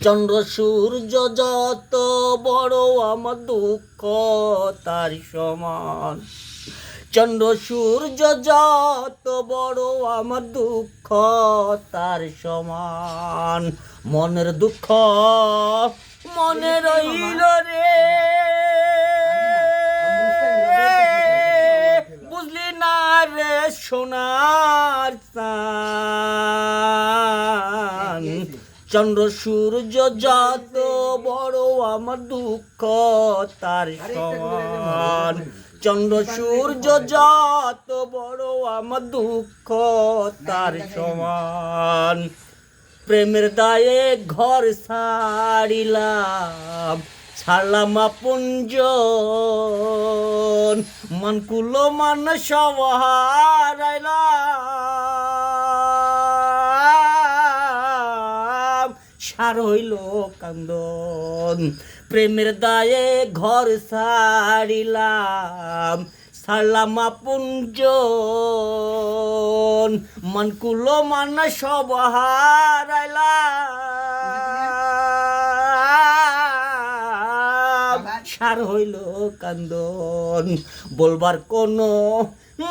চন্দ্র সূর্য যত বড় আমার দুঃখ তার সমান। চন্দ্র সূর্য যত বড় আমার দুঃখ তার সমান। মনের দুঃখ মনে রইল রে, বুঝলি না রে সোনার চাঁদ। চন্দ্র সূর্য যত বড় আমার দুঃখ তার সমান। চন্দ্র সূর্য যত বড় আমার দুঃখ তার সমান। প্রেমের দায়ে ঘর ছাড়িলাম, ছাড়লাম আপনজন, মনকুলো মান সব হারাইলাম, সার হইল কান্দন। প্রেমের দায়ে ঘর ছাড়িলাম, ছাড়লাম আপনজন, মনকুলো মান সব হারাইলাম, সার হইল কান্দন। বলবার কোনো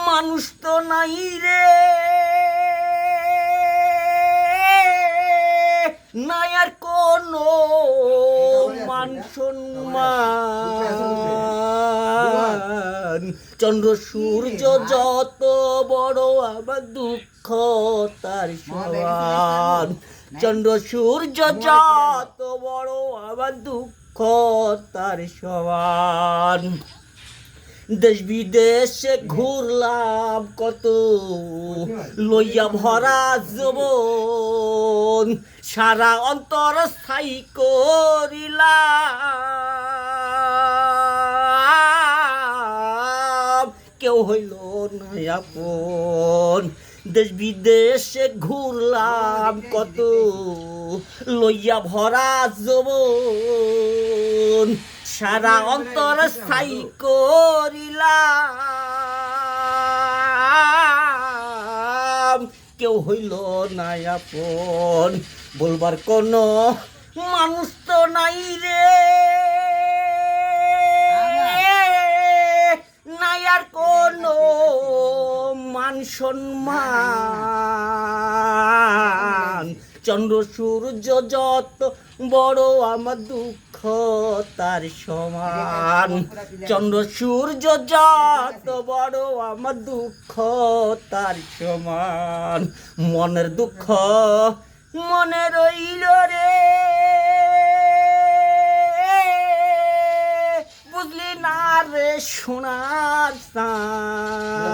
মানুষ তো নাই রে, নাই আর কোনো মান সম্মান। চন্দ্র সূর্য যত বড় আমার দুঃখ তার সমান। চন্দ্র সূর্য যত বড় আমার দুঃখ তার সমান। দেশ বিদেশে ঘুরলাম কত, লইয়া ভরা যৌবন, সারা অন্তর স্থায়ী করিলাম, কেউ হইল না আপন। দেশ বিদেশে ঘুরলাম কত, লইয়া ভরা যৌবন, সারা অন্তর স্থায়ী করিলাম, কেউ হইল না আপন। বলবার কোনো মানুষ তো নাই রে, নাই আর কোনো মান সম্মান। চন্দ্র সূর্য যত বড় আমার দুঃখ তার সমান। চন্দ্র সূর্য যত বড় আমার দুঃখ তার সমান। মনের দুঃখ মনে রইল রে, বুঝলি না রে সোনার চাঁদ।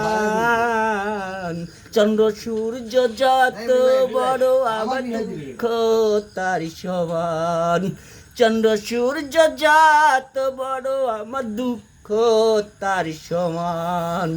চন্দ্র সূর্য যত বড় আমার দুঃখ তার সমান। চন্দ্র সূর্য যত বড় আমার দুঃখ তার সমান।